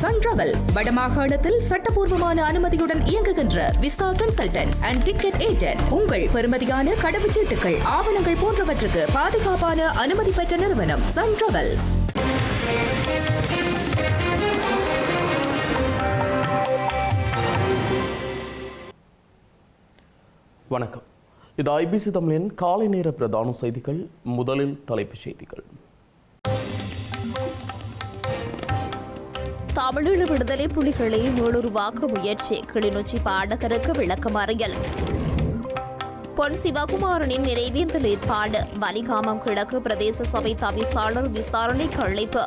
Sun travels வடமாகாணத்தில் சட்டபூர்வமான அனுமதியுடன் இயங்குகின்ற visa consultants and ticket agent. உங்கள் பெறுமதியான கடவுச்சீட்டுகள், ஆவணங்கள் போன்றவற்றுக்கு பாதுகாப்பான அனுமதி பெற்ற நிறுவனம் சன் டிராவல்ஸ். வணக்கம். இது ஐபிசி தமிழின் காலை நேர பிரதான செய்திகள். முதலில் தலைப்புச் செய்திகள். தமிழீழ விடுதலை புலிகளை மீளுருவாக்க முயற்சி, கிளிநொச்சி பாடகருக்கு விளக்கமறியல். பொன் சிவகுமாரனின் நினைவேந்தல் ஏற்பாடு, வலிகாமம் கிழக்கு பிரதேச சபை தவிசாளர் விசாரணைக்கு அழைப்பு.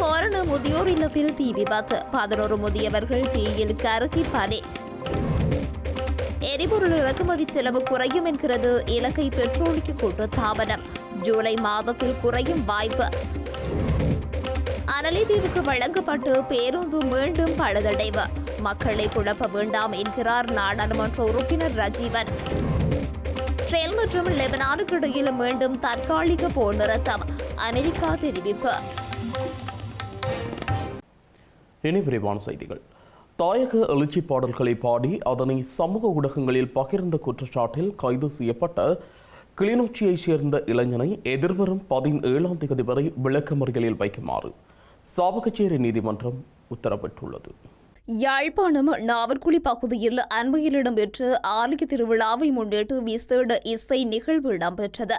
தோரண முதியோர் இல்லத்தில் தீ விபத்து, 11 முதியவர்கள் தீயில் கருகி பலி. எரிபொருள் இறக்குமதி செலவு குறையும் என்கிறது இலங்கை பெட்ரோலிய கூட்டுத்தாபனம். ஜூலை மாதத்தில் குறையும் வாய்ப்பு. அனலிதீவுக்கு வழங்கப்பட்டு பேருந்து மீண்டும் பழுதடைவு, மக்களை குழப்ப வேண்டாம் என்கிறார் நாடாளுமன்ற உறுப்பினர் ரஜீவன். இஸ்ரேல் மற்றும் லெபனானுக்கு இடையில் மீண்டும் தற்காலிக போர் நிறுத்தம், அமெரிக்கா தெரிவிப்பு. இனி விரிவான செய்திகள். தாயக எழுச்சி பாடல்களை பாடி அதனை சமூக ஊடகங்களில் பகிர்ந்த குற்றச்சாட்டில் கைது செய்யப்பட்ட கிளிநொச்சியைச் சேர்ந்த இளைஞனை எதிர்வரும் 17ஆம் தேதி வரை விளக்கமறியலில் வைக்குமாறு சாவகச்சேரி நீதிமன்றம் உத்தரவிட்டுள்ளது. யாழ்ப்பாணம் நாவற்குழி பகுதியில் அண்மையில் இடம்பெற்ற ஆலய திருவிழாவை முன்னிட்டு விசேட இசை நிகழ்வு இடம்பெற்றது.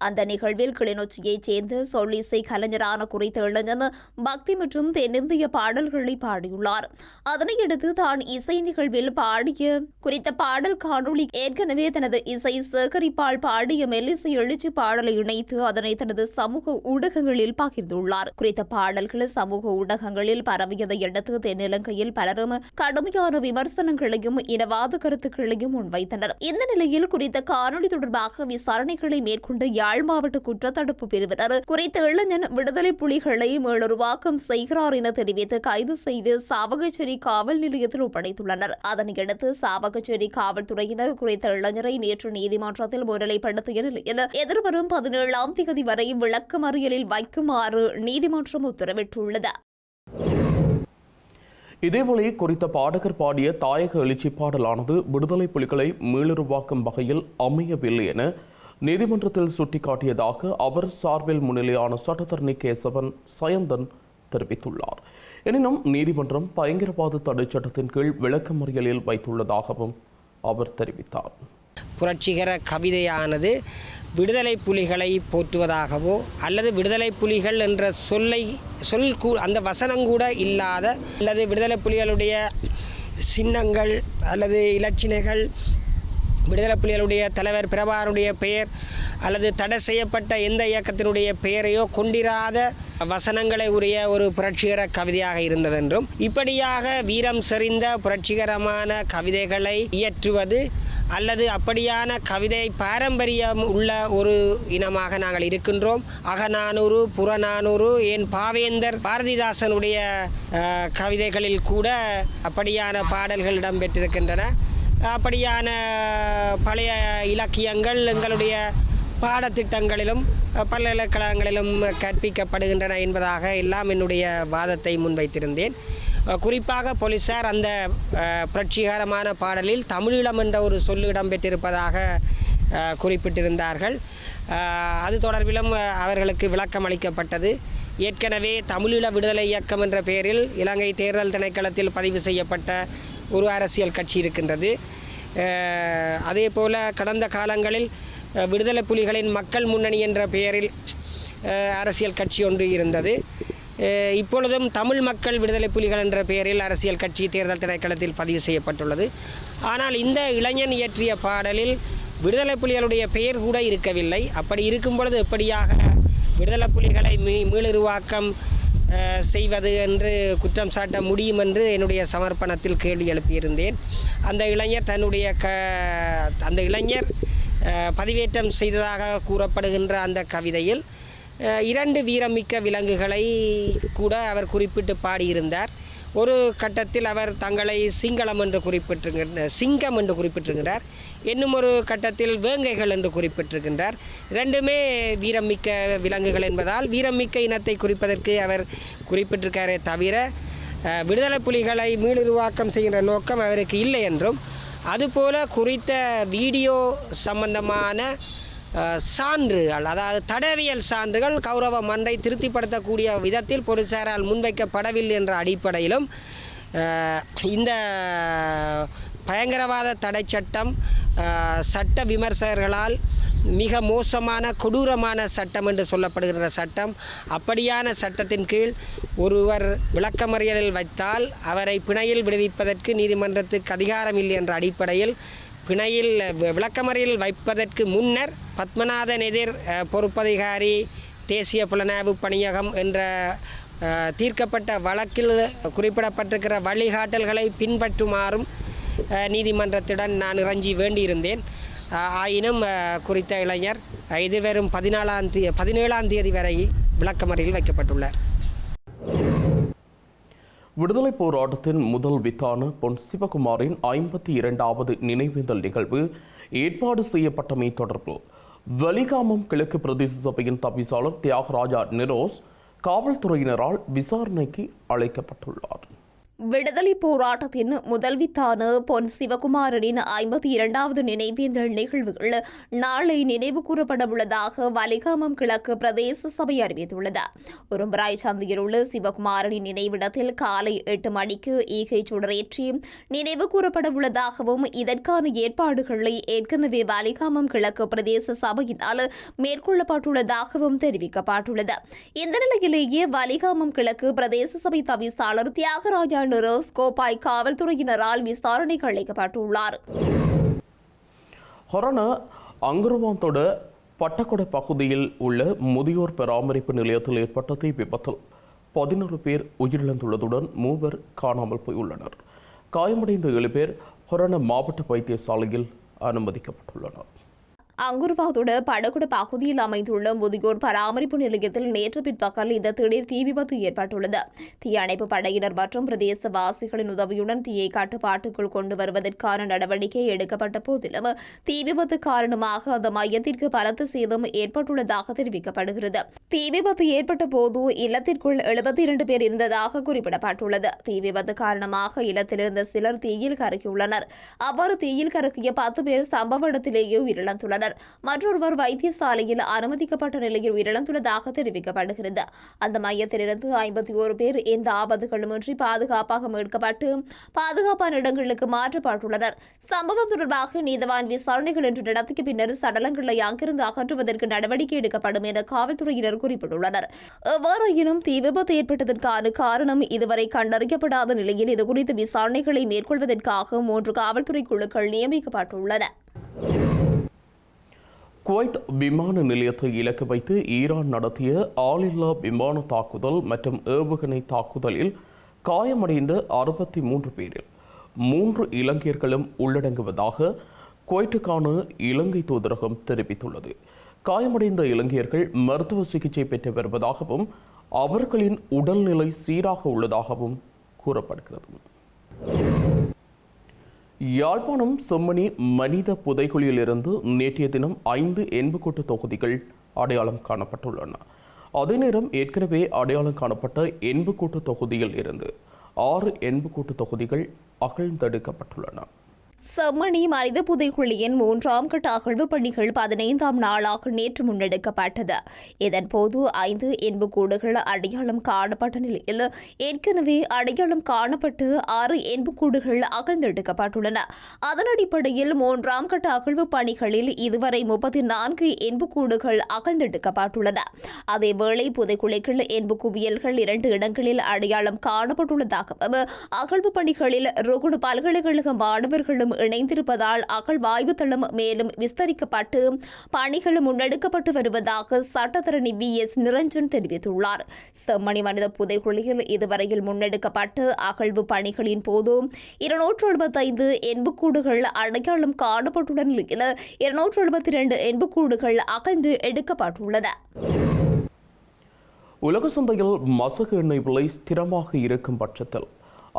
அந்த நிகழ்வில் கிளிநொச்சியைச் சேர்ந்த சொல்லிசை கலைஞரான குறித்த இளைஞன் பக்தி மற்றும் தென்னிந்திய பாடல்களை பாடியுள்ளார். அதனையடுத்து தான் இசை நிகழ்வில் பாடிய குறித்த பாடல் காணொளி ஏற்கனவே தனது இசை சேகரிப்பால் பாடிய மெல்லிசை எழுச்சி பாடலை இணைத்து அதனை தனது சமூக ஊடகங்களில் பகிர்ந்துள்ளார். குறித்த பாடல்கள் சமூக ஊடகங்களில் பரவியதை அடுத்து தென்னிலங்கையில் பலரும் கடுமையான விமர்சனங்களையும் இனவாத கருத்துக்களையும் முன்வைத்தனர். இந்த நிலையில் குறித்த காணொலி தொடர்பாக விசாரணைகளை மேற்கொண்ட யாழ் மாவட்ட குற்றத்தடுப்பு பிரிவினர் குறித்த இளைஞன் விடுதலை புலிகளை மீளுருவாக்கம் செய்கிறார் என தெரிவித்து கைது செய்து சாவகச்சேரி காவல் நிலையத்தில் ஒப்படைத்துள்ளனர். அதனையடுத்து சாவகச்சேரி காவல்துறையினர் குறித்த இளைஞரை நேற்று நீதிமன்றத்தில் முன்னிலைப்படுத்திய நிலையில் எதிர்வரும் 17ஆம் தேதி வரை விளக்கமறியலில் வைக்குமாறு நீதிமன்றம் உத்தரவிட்டுள்ளது. இதேவேளை குறித்த பாடகர் பாடிய தாயக எழுச்சி பாடலானது விடுதலை புலிகளை மீளுருவாக்கும் வகையில் அமையவில்லை என நீதிமன்றத்தில் சுட்டிக்காட்டியதாக அவர் சார்பில் முன்னிலையான சட்டத்தரணி கேசவன் சயந்தன் தெரிவித்துள்ளார். எனினும் நீதிமன்றம் பயங்கரவாத தடை சட்டத்தின் கீழ் விளக்கமறியலில் வைத்துள்ளதாகவும் அவர் தெரிவித்தார். புரட்சிகர கவிதையானது விடுதலை புலிகளை போற்றுவதாகவோ அல்லது விடுதலை புலிகள் என்ற அந்த வசனங்கூட இல்லாத அல்லது விடுதலை புலிகளுடைய சின்னங்கள் அல்லது இலட்சினைகள், விடுதலை புலிகளுடைய தலைவர் பிரபாகரனுடைய பெயர் அல்லது தடை செய்யப்பட்ட எந்த இயக்கத்தினுடைய பெயரையோ கொண்டிராத வசனங்களை உரிய ஒரு புரட்சிகர கவிதையாக இருந்ததென்றும், இப்படியாக வீரம் செறிந்த புரட்சிகரமான கவிதைகளை இயற்றுவது அல்லது அப்படியான கவிதை பாரம்பரியம் உள்ள ஒரு இனமாக நாங்கள் இருக்கின்றோம். அகநானூறு, புறநானூறு, ஏன் பாவேந்தர் பாரதிதாசனுடைய கவிதைகளில் கூட அப்படியான பாடல்கள் இடம்பெற்றிருக்கின்றன. அப்படியான பழைய இலக்கியங்கள் எங்களுடைய பாடத்திட்டங்களிலும் பல்கலைக்கழகங்களிலும் கற்பிக்கப்படுகின்றன என்பதாக எல்லாம் என்னுடைய வாதத்தை முன்வைத்திருந்தேன். குறிப்பாக போலீசார் அந்த புரட்சிகரமான பாடலில் தமிழீழம் என்ற ஒரு சொல்லு இடம்பெற்றிருப்பதாக குறிப்பிட்டிருந்தார்கள். அது தொடர்பிலும் அவர்களுக்கு விளக்கம் அளிக்கப்பட்டது. ஏற்கனவே தமிழீழ விடுதலை இயக்கம் என்ற பெயரில் இலங்கை தேர்தல் திணைக்களத்தில் பதிவு செய்யப்பட்ட ஒரு அரசியல் கட்சி இருக்கின்றது. அதே போல் கடந்த காலங்களில் விடுதலை புலிகளின் மக்கள் முன்னணி என்ற பெயரில் அரசியல் கட்சி ஒன்று இருந்தது. இப்பொழுதும் தமிழ் மக்கள் விடுதலை புலிகள் என்ற பெயரில் அரசியல் கட்சி தேர்தல் திணைக்களத்தில் பதிவு செய்யப்பட்டுள்ளது. ஆனால் இந்த இளைஞன் இயற்றிய பாடலில் விடுதலை புலிகளுடைய பெயர் கூட இருக்கவில்லை. அப்படி இருக்கும் பொழுது எப்படியாக விடுதலை புலிகளை மீளுருவாக்கம் செய்வது என்று குற்றம் சாட்ட முடியும் என்று என்னுடைய சமர்ப்பணத்தில் கேள்வி எழுப்பியிருந்தேன். அந்த இளைஞர் பதிவேற்றம் செய்ததாக கூறப்படுகின்ற அந்த கவிதையில் 2 வீரமிக்க விலங்குகளை கூட அவர் குறிப்பிட்டு பாடியிருந்தார். ஒரு கட்டத்தில் அவர் தங்களை சிங்களம் என்று சிங்கம் என்று குறிப்பிட்டிருக்கிறார். இன்னும் ஒரு கட்டத்தில் வேங்கைகள் என்று குறிப்பிட்டிருக்கின்றார். ரெண்டுமே வீரமிக்க விலங்குகள் என்பதால் வீரமிக்க இனத்தை குறிப்பதற்கு அவர் குறிப்பிட்டிருக்காரே தவிர விடுதலை புலிகளை மீளுருவாக்கம் செய்கின்ற நோக்கம் அவருக்கு இல்லை என்றும், அதுபோல குறித்த வீடியோ சம்பந்தமான சான்றுகள், அதாவது தடவியல் சான்றுகள் கௌரவ மன்றை திருப்திப்படுத்தக்கூடிய விதத்தில் போலீசாரால் முன்வைக்கப்படவில்லை என்ற அடிப்படையிலும் இந்த பயங்கரவாத தடை சட்டம் சட்ட விமர்சகர்களால் மிக மோசமான கொடூரமான சட்டம் என்று சொல்லப்படுகின்ற சட்டம், அப்படியான சட்டத்தின் கீழ் ஒருவர் விளக்கமறியலில் வைத்தால் அவரை பிணையில் விடுவிப்பதற்கு நீதிமன்றத்துக்கு அதிகாரம் இல்லை என்ற அடிப்படையில் பிணையில் விளக்கமறியலில் வைப்பதற்கு முன்னர் பத்மநாதன் எதிர் பொறுப்பதிகாரி தேசிய புலனாய்வு பணியகம் என்ற தீர்க்கப்பட்ட வழக்கில் குறிப்பிடப்பட்டிருக்கிற வழிகாட்டல்களை பின்பற்றுமாறும் நீதிமன்றத்துடன் நான் இறைஞ்சி வேண்டியிருந்தேன். ஆயினும் குறித்த இளைஞர் எதிர்வரும் 17ஆம் தேதி வரை விளக்கமறியலில் வைக்கப்பட்டுள்ளார். விடுதலை போராட்டத்தின் முதல் வித்தான பொன் சிவகுமாரின் 52வது நினைவேந்தல் நிகழ்வு ஏற்பாடு செய்யப்பட்டமை தொடர்பில் வலிகாமம் கிழக்கு பிரதேச சபையின் தவிசாளர் தியாகராஜா நிரோஸ் காவல்துறையினரால் விசாரணைக்கு அழைக்கப்பட்டுள்ளார். விடுதலை போராட்டத்தின் முதல்வித்தான பொன் சிவகுமாரனின் 52வது நினைவேந்தல் நிகழ்வுகள் நாளை நினைவு கூறப்படவுள்ளதாக வலிகாமம் கிழக்கு பிரதேச சபை அறிவித்துள்ளது. உரும்பராய் சந்தையில் உள்ள சிவகுமாரனின் நினைவிடத்தில் காலை 8 மணிக்கு ஈகை சுடரேற்றி நினைவு கூறப்படவுள்ளதாகவும் இதற்கான ஏற்பாடுகளை ஏற்கனவே வலிகாமம் கிழக்கு பிரதேச சபையினால் மேற்கொள்ளப்பட்டுள்ளதாகவும் தெரிவிக்கப்பட்டுள்ளது. இந்த நிலையிலேயே வலிகாமம் கிழக்கு பிரதேச சபை தவிசாளர் தியாகராஜா நிரோஸ் கோப்பாய் காவல்துறையினரால் விசாரணைக்கு அழைக்கப்பட்டுள்ளார். ஹொரண அங்குருவாந்தோட பட்டக்கொட பகுதியில் உள்ள முதியோர் பராமரிப்பு நிலையத்தில் ஏற்பட்ட தீ விபத்தில் 11 பேர் உயிரிழந்துள்ளதுடன் 3 காணாமல் போயுள்ளனர். காயமடைந்த 7 பேர் ஹொரண மாவட்ட வைத்தியசாலையில் அனுமதிக்கப்பட்டுள்ளனர். அங்குர்வாதோட படகுட பகுதியில் அமைந்துள்ள முதியோர் பராமரிப்பு நிலையத்தில் நேற்று பிற்பகல் இந்த திடீர் தீ விபத்து ஏற்பட்டுள்ளது. தீயணைப்பு படையினர் மற்றும் பிரதேசவாசிகளின் உதவியுடன் தீயை கட்டுப்பாட்டுக்குள் கொண்டு வருவதற்கான நடவடிக்கை எடுக்கப்பட்ட போதிலும் தீ விபத்து காரணமாக அந்த மையத்திற்கு பலத்த சேதம் ஏற்பட்டுள்ளதாக தெரிவிக்கப்படுகிறது. தீ விபத்து ஏற்பட்ட போது இல்லத்திற்குள் 72 பேர் இருந்ததாக குறிப்பிடப்பட்டுள்ளது. தீ விபத்து காரணமாக இல்லத்திலிருந்த சிலர் தீயில் கருகியுள்ளனர். அவ்வாறு தீயில் கருகிய 10 பேர் சம்பவ இடத்திலேயே உயிரிழந்துள்ளனர். மற்றொருவர் வைத்தியசாலையில் அனுமதிக்கப்பட்ட நிலையில் உயிரிழந்துள்ளதாக தெரிவிக்கப்படுகிறது. அந்த மையத்திலிருந்து 51 பேர் எந்த ஆபத்துகளுமின்றி பாதுகாப்பாக மீட்கப்பட்டு பாதுகாப்பான இடங்களுக்கு மாற்றப்பட்டுள்ளனர். சம்பவம் தொடர்பாக நீதவான் விசாரணைகள் இன்று நடத்திய பின்னர் சடலங்களை அங்கிருந்து அகற்றுவதற்கு நடவடிக்கை எடுக்கப்படும் என காவல்துறையினர் குறிப்பிட்டுள்ளனர். எவ்வாறாயினும் தீ விபத்து ஏற்பட்டதற்கான காரணம் இதுவரை கண்டறியப்படாத நிலையில் இதுகுறித்து விசாரணைகளை மேற்கொள்வதற்காக 3 காவல்துறை குழுக்கள் நியமிக்கப்பட்டுள்ளன. குவைத் விமான நிலையத்தை இலக்கு வைத்து ஈரான் நடத்திய ஆளில்லா விமான தாக்குதல் மற்றும் ஏவுகணை தாக்குதலில் காயமடைந்த 63 பேரில் 3 இலங்கையர்களும் உள்ளடங்குவதாக குவைட்டுக்கான இலங்கை தூதரகம் தெரிவித்துள்ளது. காயமடைந்த இலங்கையர்கள் மருத்துவ சிகிச்சை பெற்று வருவதாகவும் அவர்களின் உடல்நிலை சீராக உள்ளதாகவும் கூறப்படுகிறது. யாழ்ப்பாணம் செம்மணி மனித புதைகுழியிலிருந்து நேற்றைய தினம் 5 எண்புக்கூட்டு தொகுதிகள் அடையாளம் காணப்பட்டுள்ளன. அதே நேரம் ஏற்கனவே அடையாளம் காணப்பட்ட எண்புக்கூட்டு தொகுதியில் இருந்து 6 எண்புக்கூட்டு தொகுதிகள் அகழ்ந்தெடுக்கப்பட்டுள்ளன. செம்மணி மனித புதைகுழியின் 3ஆம் கட்ட அகழ்வு பணிகள் 15ஆம் நாளாக நேற்று முன்னெடுக்கப்பட்டது. இதன்போது 5 எண்புக்கூடுகள் அடையாளம் காணப்பட்ட நிலையில் ஏற்கனவே அடையாளம் காணப்பட்டு 6 எண்புக்கூடுகள் அகழ்ந்தெடுக்கப்பட்டுள்ளன. அதன் அடிப்படையில் 3ஆம் கட்ட அகழ்வு பணிகளில் இதுவரை 34 எண்புக்கூடுகள் அகழ்ந்தெடுக்கப்பட்டுள்ளன. அதேவேளை புதைகுழிகள் எண்பு குவியல்கள் 2 இடங்களில் அடையாளம் காணப்பட்டுள்ளதாகவும் அகழ்வு பணிகளில் ருகுணு பல்கலைக்கழக மாணவர்களும் இணைந்திருப்பதால் அகழ்வாய்வு தளம் மேலும் விஸ்தரிக்கப்பட்டு பணிகள் முன்னெடுக்கப்பட்டு வருவதாக சட்டத்தரணி VS நிரஞ்சன் தெரிவித்துள்ளார். செம்மணி மனித புதைகுழியில் இதுவரையில் முன்னெடுக்கப்பட்ட அகழ்வு பணிகளின் போது 275 எண்புக்கூடுகள் அடையாளம் காணப்பட்டுள்ள நிலையில் 272 எண்புக்கூடுகள் அகழ்ந்து எடுக்கப்பட்டுள்ளன. உலக சந்தையில் மசகு எண்ணெய் விலை ஸ்திரமாக இருக்கும் பட்சத்தில்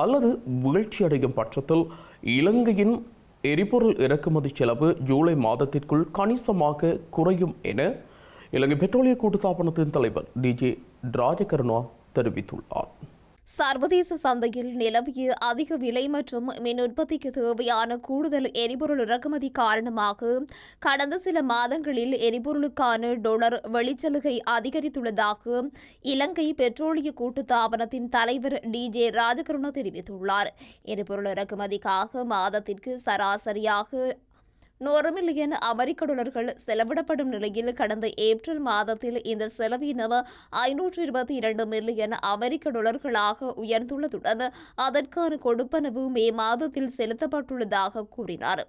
அல்லது வீழ்ச்சியடையும் பட்சத்தில் இலங்கையின் எரிபொருள் இறக்குமதி செலவு ஜூலை மாதத்திற்குள் கணிசமாக குறையும் என இலங்கை பெட்ரோலிய கூட்டுத்தாபனத்தின் தலைவர் டிஜே ராஜகருணா தெரிவித்துள்ளார். சர்வதேச சந்தையில் நிலவிய அதிக விலை மற்றும் மின் உற்பத்திக்கு தேவையான கூடுதல் எரிபொருள் இறக்குமதி காரணமாக கடந்த சில மாதங்களில் எரிபொருளுக்கான டொலர் வெளிச்சலுகை அதிகரித்துள்ளதாக இலங்கை பெட்ரோலிய கூட்டுத்தாபனத்தின் தலைவர் டிஜே ராஜகருணா தெரிவித்துள்ளார். எரிபொருள் இறக்குமதிக்காக மாதத்திற்கு சராசரியாக 100 மில்லியன் அமெரிக்க டாலர்கள் செலவிடப்படும் நிலையில் கடந்த ஏப்ரல் மாதத்தில் இந்த செலவினம் 522 மில்லியன் அமெரிக்க டாலர்களாக உயர்ந்துள்ளதுடன் அதற்கான கொடுப்பனவு மே மாதத்தில் செலுத்தப்பட்டுள்ளதாக கூறினார்.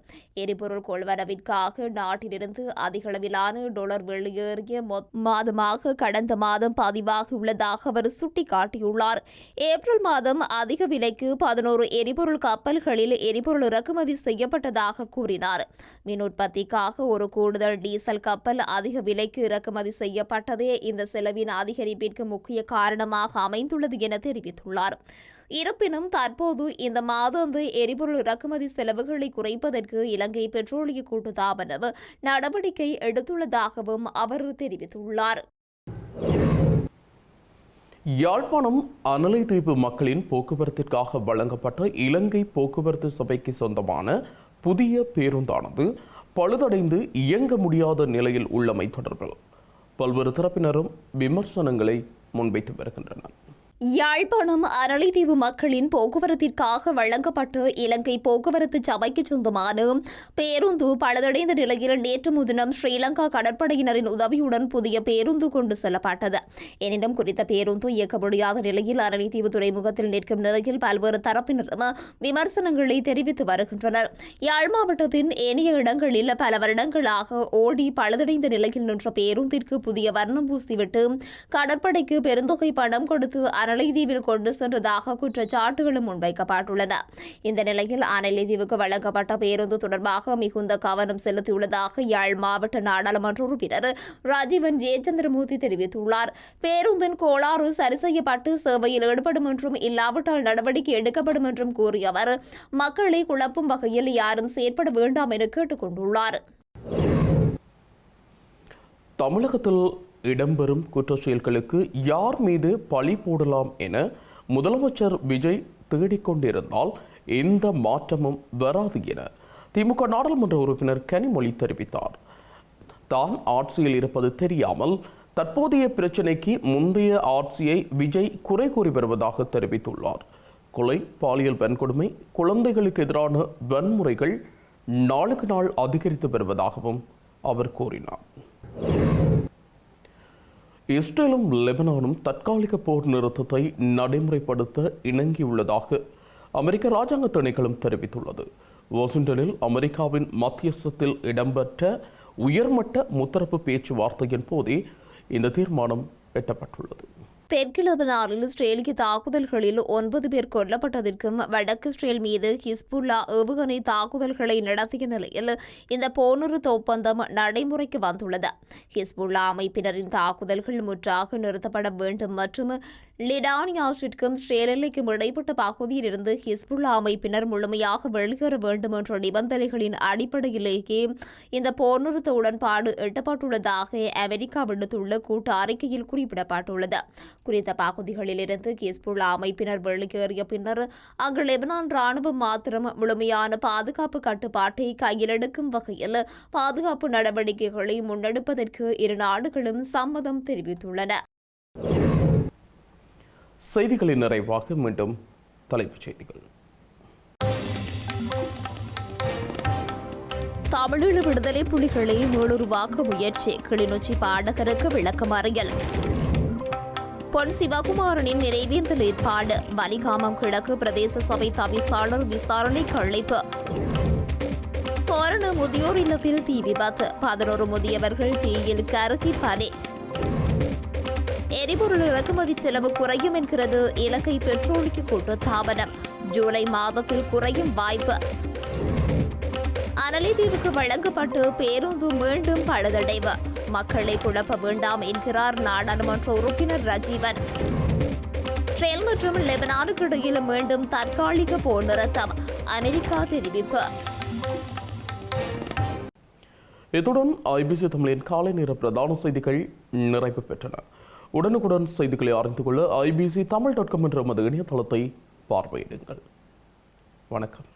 எரிபொருள் கொள்வனவிற்காக நாட்டிலிருந்து அதிகளவிலான டாலர் வெளியேறிய மாதமாக கடந்த மாதம் பதிவாகியுள்ளதாக அவர் சுட்டிக்காட்டியுள்ளார். ஏப்ரல் மாதம் அதிக விலைக்கு 11 எரிபொருள் கப்பல்களில் எரிபொருள் இறக்குமதி செய்யப்பட்டதாக கூறினார். மின் உற்பத்திக்காக ஒரு கூடுதல் டீசல் கப்பல் அதிக விலைக்கு இறக்குமதி செய்யப்பட்டதே இந்த செலவின் அதிகரிப்பிற்கு முக்கிய காரணமாக அமைந்துள்ளது என தெரிவித்துள்ளார். இருப்பினும் தற்போது இந்த மாதாந்த எரிபொருள் இறக்குமதி செலவுகளை குறைப்பதற்கு இலங்கை பெட்ரோலிய கூட்டுத்தாபனம் நடவடிக்கை எடுத்துள்ளதாகவும் அவர் தெரிவித்துள்ளார். யாழ்ப்பாணம் அனலை தீவு மக்களின் போக்குவரத்திற்காக வழங்கப்பட்ட இலங்கை போக்குவரத்து சபைக்கு சொந்தமான புதிய பேருந்தானது பழுதடைந்து இயங்க முடியாத நிலையில் உள்ளமை தொடர்பில் பல்வேறு தரப்பினரும் விமர்சனங்களை முன்வைத்து வருகின்றனர். யாழ்ப்பாணம் அரளித்தீவு மக்களின் போக்குவரத்திற்காக வழங்கப்பட்ட இலங்கை போக்குவரத்து சபைக்கு சொந்தமான பேருந்து பழுதடைந்த நிலையில் நேற்று முன்தினம் ஸ்ரீலங்கா கடற்படையினரின் உதவியுடன் புதிய பேருந்து கொண்டு செல்லப்பட்டது. எனினும் குறித்த பேருந்து இயக்க முடியாத நிலையில் அரளித்தீவு துறைமுகத்தில் நிற்கும் நிலையில் பல்வேறு தரப்பினரும் விமர்சனங்களை தெரிவித்து வருகின்றனர். யாழ் மாவட்டத்தின் ஏனைய இடங்களில் பல வருடங்களாக ஓடி பழுதடைந்த நிலையில் நின்ற பேருந்திற்கு புதிய வர்ணம் பூசிவிட்டு கடற்படைக்கு பெருந்தொகை பணம் கொடுத்து அனலைதீவில் கொண்டு சென்றதாக குற்றச்சாட்டுகளும் முன்வைக்கப்பட்டுள்ளன. இந்த நிலையில் அனலைதீவுக்கு வழங்கப்பட்ட பேருந்து தொடர்பாக மிகுந்த கவனம் செலுத்தியுள்ளதாக யாழ் மாவட்ட நாடாளுமன்ற உறுப்பினர் ராஜீவன் ஜெயச்சந்திரமூர்த்தி தெரிவித்துள்ளார். பேருந்தின் கோளாறு சரி செய்யப்பட்டு சேவையில் ஈடுபடும் என்றும் இல்லாவிட்டால் நடவடிக்கை எடுக்கப்படும் என்றும் கூறிய அவர் மக்களை குழப்பும் வகையில் யாரும் செயற்பட வேண்டாம் என கேட்டுக் கொண்டுள்ளார். தமிழகத்தில் இடம்பெறும் குற்றச் செயல்களுக்கு யார் மீது பழி போடலாம் என முதலமைச்சர் விஜய் தேடிக்கொண்டிருந்தால் எந்த மாற்றமும் வராது என திமுக நாடாளுமன்ற உறுப்பினர் கனிமொழி தெரிவித்தார். தான் ஆட்சியில் இருப்பது தெரியாமல் தற்போதைய பிரச்சினைக்கு முந்தைய ஆட்சியை விஜய் குறை கூறி வருவதாக தெரிவித்துள்ளார். கொலை, பாலியல் வன்கொடுமை, குழந்தைகளுக்கு எதிரான வன்முறைகள் நாளுக்கு நாள் அதிகரித்து வருவதாகவும் அவர் கூறினார். இஸ்ரேலும் லெபனானும் தற்காலிக போர் நிறுத்தத்தை நடைமுறைப்படுத்த இணங்கியுள்ளதாக அமெரிக்க ராஜாங்க திணைக்களம் தெரிவித்துள்ளது. வாஷிங்டனில் அமெரிக்காவின் மத்தியஸ்தத்தில் இடம்பெற்ற உயர்மட்ட முத்தரப்பு பேச்சுவார்த்தையின் போதே இந்த தீர்மானம் எட்டப்பட்டுள்ளது. தெற்கு லெபனானில் இஸ்ரேலிய தாக்குதல்களில் 9 பேர் கொல்லப்பட்டதற்கும் வடக்கு இஸ்ரேல் மீது ஹிஸ்புல்லா ஏவுகணை தாக்குதல்களை நடத்திய நிலையில் இந்த போர் நிறுத்த ஒப்பந்தம் நடைமுறைக்கு வந்துள்ளது. ஹிஸ்புல்லா அமைப்பினரின் தாக்குதல்கள் முற்றாக நிறுத்தப்பட வேண்டும் மற்றும் லிடானியாவிற்கும் இஸ்ரேல் எல்லைக்கும் இடைப்பட்ட பகுதியில் இருந்து ஹிஸ்புல்லா அமைப்பினர் முழுமையாக வெளியேற வேண்டும் என்ற நிபந்தனைகளின் அடிப்படையிலேயே இந்த போர் நிறுத்த உடன்பாடு எட்டப்பட்டுள்ளதாக அமெரிக்கா விடுத்துள்ள கூட்டு அறிக்கையில் குறிப்பிடப்பட்டுள்ளது. குறித்த பகுதிகளில் இருந்து ஹிஸ்புல்லா அமைப்பினர் வெளியேறிய பின்னர் அங்கு லெபனான் ராணுவம் மாத்திரம் முழுமையான பாதுகாப்பு கட்டுப்பாட்டை கையிலெடுக்கும் வகையில் பாதுகாப்பு நடவடிக்கைகளை முன்னெடுப்பதற்கு இரு நாடுகளும் சம்மதம் தெரிவித்துள்ளன. செய்திகளின் நிறைவாக மீண்டும் தலைப்புச் செய்திகள். தமிழீழ விடுதலை புலிகளை மீளுருவாக்க முயற்சி, கிளிநொச்சி பாடகருக்கு விளக்கமறியல். பொன் சிவகுமாரனின் நினைவேந்தல் ஏற்பாடு, வலிகாமம் கிழக்கு பிரதேச சபை தவிசாளர் விசாரணைக்கு அழைப்பு. தோரண முதியோர் இல்லத்தில் தீ விபத்து, 11 முதியவர்கள் தீயில் கருகி பலி. எரிபொருள் இறக்குமதி செலவு குறையும் என்கிறது இலங்கை பெட்ரோலிய கூட்டுத்தாபனம். ஜூலை மாதத்தில் குறையும் வாய்ப்பு. அனலைதீவுக்கு வழங்கப்பட்டு பேருந்து மீண்டும் பழுதடைவு, மக்களை குழப்ப வேண்டாம் என்கிறார் நாடாளுமன்ற உறுப்பினர் ராஜீவன். இஸ்ரேல் மற்றும் லெபனானுக்கு இடையில் மீண்டும் தற்காலிக போர் நிறுத்தம் அமெரிக்கா தெரிவிப்பு. இத்துடன் ஐபிசி தமிழின் காலை நேர பிரதான செய்திகள் நிறைவு பெற்றன. உடனுக்குடன் செய்திகளை அறிந்து கொள்ள IBC Tamil.com என்ற நமது இணையதளத்தை பார்வையிடுங்கள். வணக்கம்.